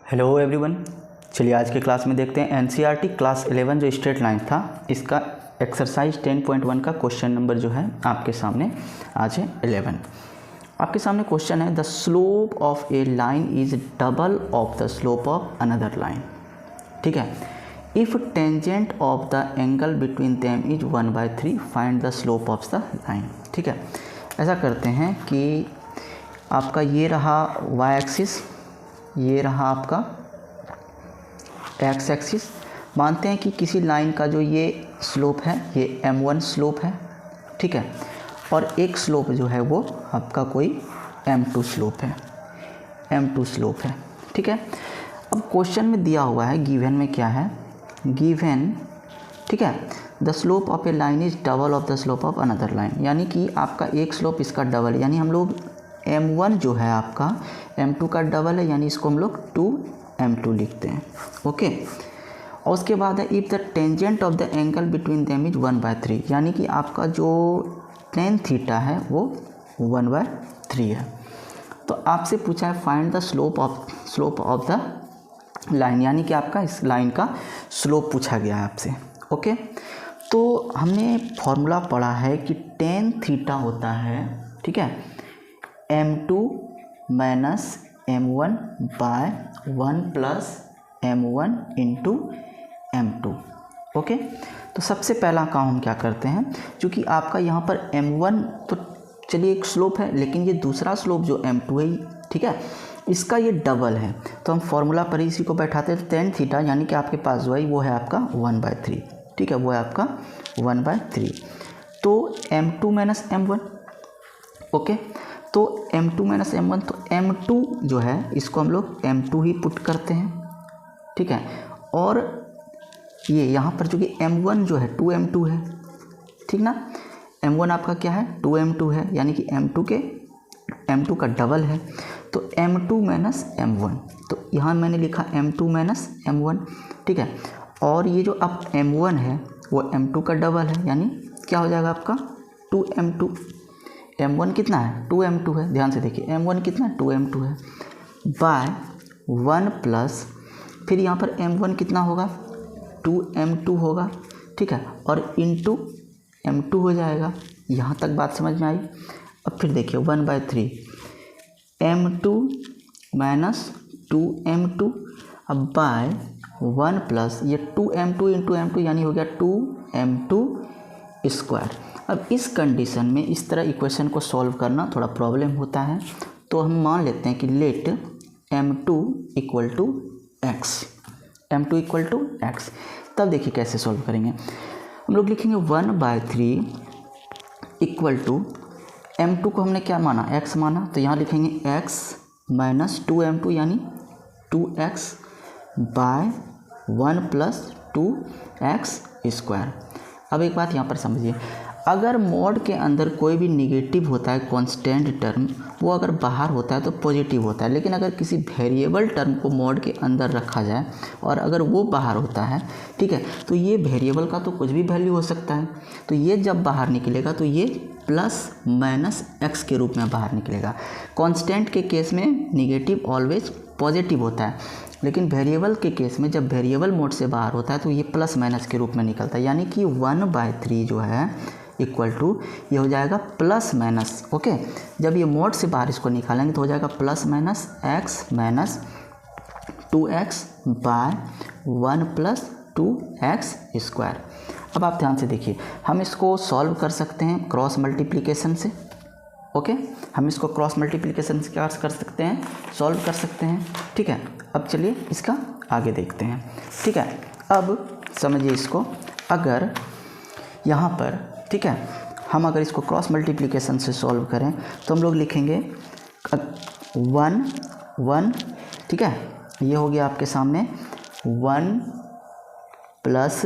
Hello everyone. चलिए आज के क्लास में देखते हैं एनसीईआरटी क्लास 11 जो स्ट्रेट लाइन था इसका एक्सरसाइज 10.1 का क्वेश्चन नंबर जो है आपके सामने आज है 11। आपके सामने क्वेश्चन है the slope of A line is double of the slope of another line. ठीक है, if tangent of the angle between them is 1/3 find the slope of the line. ठीक है, ऐसा करते हैं कि आपका ये रहा वाई एक्सिस, ये रहा आपका एक्स एक्सिस। मानते हैं कि किसी लाइन का जो ये स्लोप है ये m1 स्लोप है। ठीक है, और एक स्लोप जो है वो आपका कोई m2 स्लोप है, m2 स्लोप है। ठीक है, अब क्वेश्चन में दिया हुआ है, गिवन में क्या है, गिवन, ठीक है, the slope of A line is double of the slope of another line, यानी कि आपका एक स्लोप इसका डबल, यानी हम लोग m1 जो है आपका m2 का डबल है, यानी इसको हम लोग 2m2 लिखते हैं। ओके, और उसके बाद है if the tangent of the angle between them is 1/3, यानी कि आपका जो tan थीटा है वो 1/3 है। तो आपसे पूछा है find the slope of the line, यानी कि आपका इस लाइन का स्लोप पूछा गया है आपसे। ओके, तो हमने फॉर्मूला पढ़ा है कि tan थीटा होता है, ठीक है, m2 minus m1 by 1 plus m1 into m2। Okay, तो सबसे पहला काम हम क्या करते हैं, क्योंकि आपका यहाँ पर m1 तो चलिए एक स्लोप है, लेकिन ये दूसरा स्लोप जो m2 है, ठीक है, इसका ये डबल है, तो हम फॉर्मूला पर इसी को बैठाते हैं। tan थीटा यानी कि आपके पास जो है वो है आपका 1/3। ठीक है, वो है आपका 1/3, तो m2 माइनस m1। ओके, तो m2 माइनस m1, तो m2 जो है इसको हम लोग m2 ही पुट करते हैं। ठीक है, और ये यहाँ पर जो कि m1 जो है 2m2 है, ठीक ना, m1 आपका क्या है 2m2 है, यानी कि m2 का डबल है, तो m2 माइनस m1, तो यहाँ मैंने लिखा m2 माइनस m1। ठीक है, और ये जो अब m1 है वो m2 का डबल है, यानी क्या हो जाएगा आपका 2m2। m1 कितना है 2m2 है, ध्यान से देखिए m1 कितना है 2m2 है, बाय 1 प्लस, फिर यहाँ पर m1 कितना होगा 2m2 होगा। ठीक है, और इंटू m2 हो जाएगा। यहाँ तक बात समझ में आई। अब फिर देखिए 1/3 m2 माइनस 2m2, अब बाय 1 प्लस ये 2m2 इंटू m2, यानी हो गया 2m2 स्क्वायर। अब इस कंडीशन में इस तरह इक्वेशन को सॉल्व करना थोड़ा प्रॉब्लम होता है, तो हम मान लेते हैं कि let m2 equal to x, m2 equal to x। तब देखिए कैसे सॉल्व करेंगे, हम लोग लिखेंगे 1/3 इक्वल टू m2 को हमने क्या माना x माना, तो यहाँ लिखेंगे x माइनस 2m2 यानी 2x by 1 plus 2x square. अब एक बात यहाँ पर समझिए, अगर मॉड के अंदर कोई भी निगेटिव होता है कांस्टेंट टर्म, वो अगर बाहर होता है तो पॉजिटिव होता है, लेकिन अगर किसी वेरिएबल टर्म को मॉड के अंदर रखा जाए और अगर वो बाहर होता है, ठीक है, तो ये वेरिएबल का तो कुछ भी वैल्यू हो सकता है, तो ये जब बाहर निकलेगा तो ये प्लस माइनस एक्स के रूप में बाहर निकलेगा। कांस्टेंट के केस में निगेटिव ऑलवेज पॉजिटिव होता है, लेकिन वेरिएबल के केस में जब वेरिएबल मोड से बाहर होता है तो ये प्लस माइनस के रूप में निकलता है, यानी कि 1/3 जो है इक्वल टू ये हो जाएगा प्लस माइनस। ओके, जब ये मोड से बाहर इसको निकालेंगे तो हो जाएगा plus minus x minus 2x by 1 plus 2x square. अब आप ध्यान से देखिए, हम इसको सॉल्व कर सकते हैं क्रॉस मल्टीप्लिकेशन से। ओके, हम इसको क्रॉस मल्टीप्लिकेशन से क्या कर सकते हैं, सॉल्व कर सकते हैं। ठीक है, अब चलिए इसका आगे देखते हैं। ठीक है, अब समझिए इसको, अगर यहाँ पर, ठीक है, हम अगर इसको क्रॉस मल्टीप्लिकेशन से सॉल्व करें तो हम लोग लिखेंगे 1, ठीक है, ये हो गया आपके सामने 1 plus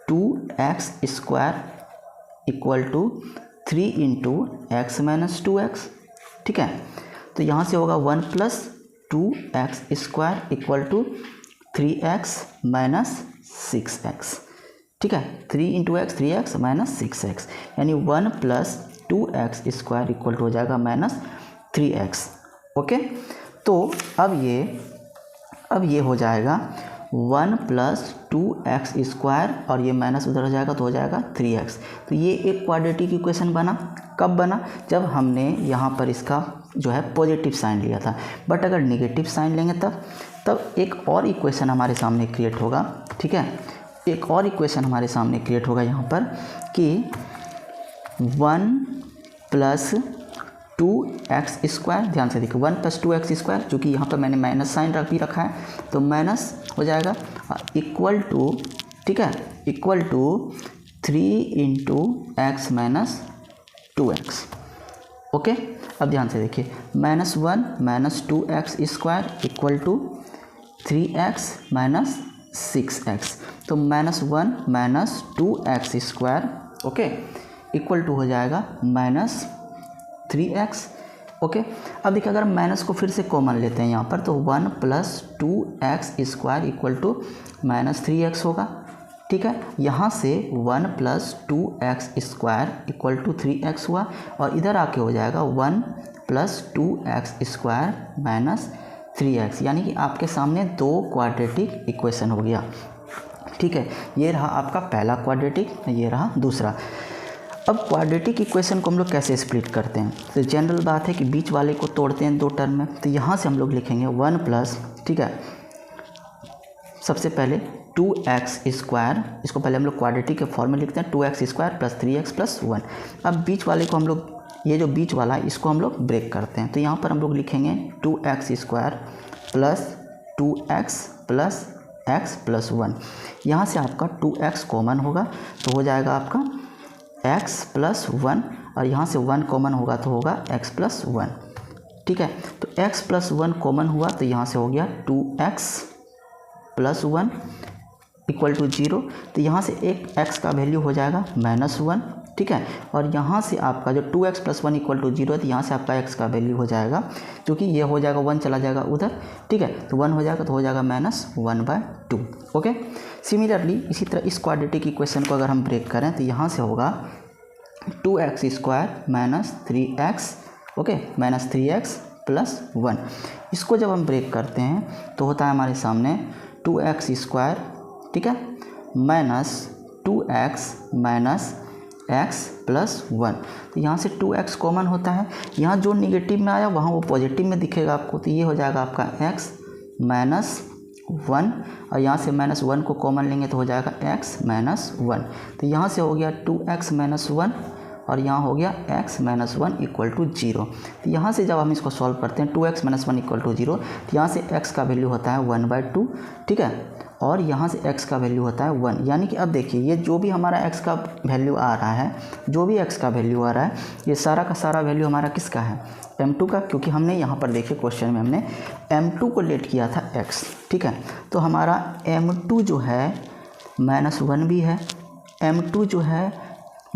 2x square equal to 3 into x minus 2x। ठीक है, तो यहाँ से होगा 1 plus 2x square equal to 3x minus 6x। ठीक है, 3 into x 3x minus 6x, यानी 1 plus 2x square equal to हो जाएगा माइनस 3x। ओके, तो अब ये अब ये हो जाएगा 1 + 2x² और ये माइनस उधर हो जाएगा तो हो जाएगा 3x। तो ये एक क्वाड्रेटिक इक्वेशन बना। कब बना? जब हमने यहाँ पर इसका जो है पॉजिटिव साइन लिया था। बट अगर नेगेटिव साइन लेंगे तब एक और इक्वेशन हमारे सामने क्रिएट होगा। ठीक है, एक और इक्वेशन हमारे सामने क्रिएट होगा यहाँ पर कि 1 + 2x²। ध्यान से देखिए 1 + 2x², चूँकि यहाँ पर मैंने माइनस साइन भी रखा है तो माइनस हो जाएगा इक्वल टू, ठीक है, equal to 3 × x - 2x। Okay, अब ध्यान से देखिए -1 - 2x² equal to 3x - 6x। तो -1 - 2x², ओके, इक्वल टू हो जाएगा -3x। ओके, अब देखिए अगर माइनस को फिर से कॉमन लेते हैं यहाँ पर तो 1 + 2x² इक्वल टू -3x होगा। ठीक है, यहाँ से 1 + 2x² इक्वल टू 3x हुआ और इधर आके हो जाएगा 1 + 2x² - 3x, यानी कि आपके सामने 2 क्वाड्रेटिक इक्वेशन हो गया। ठीक है, ये रहा आपका पहला क्वाड्रेटिक, ये रहा दूसरा। अब क्वाड्रेटिक इक्वेशन को हम लोग कैसे स्प्लिट करते हैं? तो जनरल बात है कि बीच वाले को तोड़ते हैं 2 टर्म में। तो यहाँ से हम लोग लिखेंगे 1 +, ठीक है, सबसे पहले 2x², इसको पहले हम लोग क्वाड्रेटिक के फॉर्म में लिखते हैं 2x² + 3x + 1। अब बीच वाले को हम लोग, ये जो बीच वाला है इसको हम लोग ब्रेक करते हैं। तो यहाँ पर हम लोग लिखेंगे 2x² + 2x + x + 1। यहाँ से आपका 2x कॉमन होगा तो हो जाएगा आपका x + 1 और यहाँ से 1 कॉमन होगा तो होगा x + 1। ठीक है, तो x + 1 कॉमन हुआ तो यहाँ से हो गया 2x + 1 इक्वल टू 0। तो यहाँ से एक x का वैल्यू हो जाएगा -1। ठीक है, और यहाँ से आपका जो 2x + 1 इक्वल टू 0 है तो यहाँ से आपका x का वैल्यू हो जाएगा, क्योंकि ये हो जाएगा 1 चला जाएगा उधर। ठीक है, तो 1 हो जाएगा तो हो जाएगा -1/2। ओके, सिमिलरली इसी तरह इस क्वाड्रेटिक इक्वेशन को अगर हम ब्रेक करें तो यहाँ से होगा 2x² - 3x, ओके, -3x + 1। इसको जब हम ब्रेक करते हैं तो होता है हमारे सामने 2x², ठीक है, -2x - x + 1। तो यहाँ से 2x कॉमन होता है, यहाँ जो नेगेटिव में आया वहाँ वो पॉजिटिव में दिखेगा आपको। तो ये हो जाएगा आपका x - 1 और यहाँ से -1 को कॉमन लेंगे तो हो जाएगा x - 1। तो यहाँ से हो गया 2x - 1 और यहाँ हो गया x - 1 इक्वल टू 0। तो यहाँ से जब हम इसको सॉल्व करते हैं 2x - 1 इक्वल टू 0, तो यहाँ से x का वैल्यू होता है 1/2। ठीक है, और यहाँ से x का वैल्यू होता है 1, यानी कि अब देखिए ये जो भी हमारा x का वैल्यू आ रहा है, जो भी x का वैल्यू आ रहा है, ये सारा का सारा वैल्यू हमारा किसका है? m2 का, क्योंकि हमने यहाँ पर देखिए क्वेश्चन में हमने m2 को लेट किया था x। ठीक है, तो हमारा m2 जो है -1 भी है, m2 जो है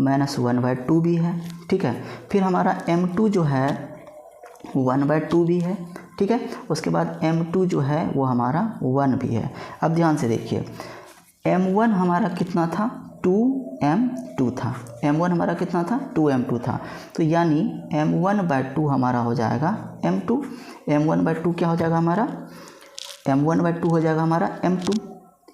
-1/2 भी है। ठीक है, फिर हमारा m2 जो है 1/2 भी है। ठीक है, उसके बाद m2 जो है वो हमारा 1 भी है। अब ध्यान से देखिए m1 हमारा कितना था? 2m2 था। m1 हमारा कितना था? 2m2 था। तो यानी m1/2 हमारा हो जाएगा m2। m1/2 क्या हो जाएगा हमारा? m1/2 हो जाएगा हमारा m2,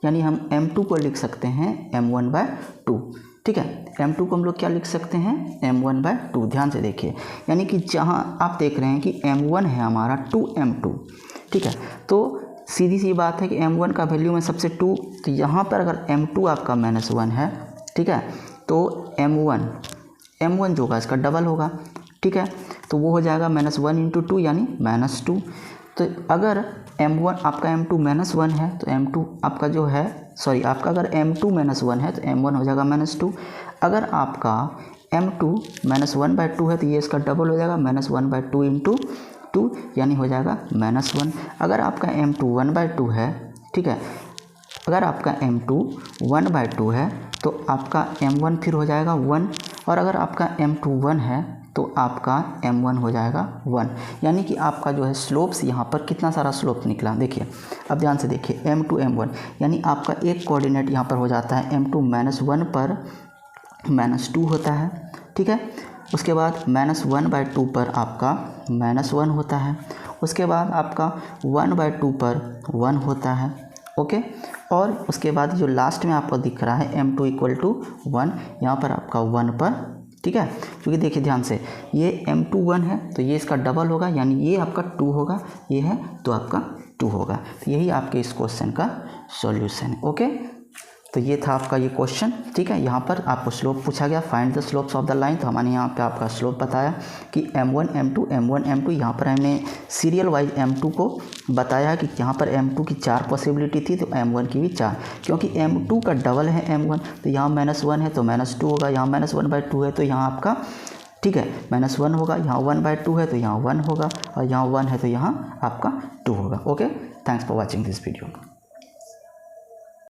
यानी हम m2 को लिख सकते हैं m1/2। ठीक है, m2 को हम लोग क्या लिख सकते हैं? m1/2। ध्यान से देखिए, यानी कि जहाँ आप देख रहे हैं कि m1 है हमारा 2m2। ठीक है, तो सीधी सी बात है कि m1 का वैल्यू में सबसे 2, तो यहाँ पर अगर m2 आपका -1 है, ठीक है, तो m1 जो होगा इसका डबल होगा। ठीक है, तो वो हो जाएगा -1 × 2 यानी -2। तो अगर m1 आपका m2 -1 है तो m2 आपका जो है, सॉरी, आपका अगर m2 -1 है तो m1 हो जाएगा -2। अगर आपका m2 -1/2 है तो ये इसका डबल हो जाएगा -1/2 × 2, यानी हो जाएगा -1। अगर आपका m2 1/2 है, ठीक है, अगर आपका m2 1/2 है तो आपका m1 फिर हो जाएगा 1, और अगर आपका m2 1 है तो आपका m1 हो जाएगा 1, यानी कि आपका जो है स्लोप्स यहाँ पर कितना सारा स्लोप निकला। देखिए, अब ध्यान से देखिए m2 m1, यानी आपका एक कोऑर्डिनेट यहाँ पर हो जाता है m2 -1 पर -2 होता है। ठीक है, उसके बाद -1/2 पर आपका -1 होता है। उसके बाद आपका 1/2 पर 1 होता है, ओके। और उसके बाद जो लास्ट में आपको दिख रहा है m2 = 1, यहाँ पर आपका 1 पर, ठीक है। क्योंकि देखिए ध्यान से, ये m2 1 है तो ये इसका डबल होगा, यानी ये आपका 2 होगा, ये है तो आपका 2 होगा। तो यही आपके इस क्वेश्चन का सॉल्यूशन है, ओके। तो ये था आपका ये क्वेश्चन, ठीक है। यहाँ पर आपको स्लोप पूछा गया, find the slopes of the line. तो हमने यहाँ पे आपका स्लोप बताया कि m1 m2 m1 m2। यहाँ पर हमने सीरियल वाइज m2 को बताया कि यहाँ पर m2 की 4 पॉसिबिलिटी थी, तो m1 की भी 4, क्योंकि m2 का डबल है m1, तो यहाँ -1 है तो -2 होगा, यहाँ -1/2 है तो यहाँ आपका, ठीक है, -1 होगा, यहाँ 1/2 है तो यहाँ 1 होगा, और यहाँ 1 है तो यहाँ आपका 2 होगा, okay. Thanks for watching this video.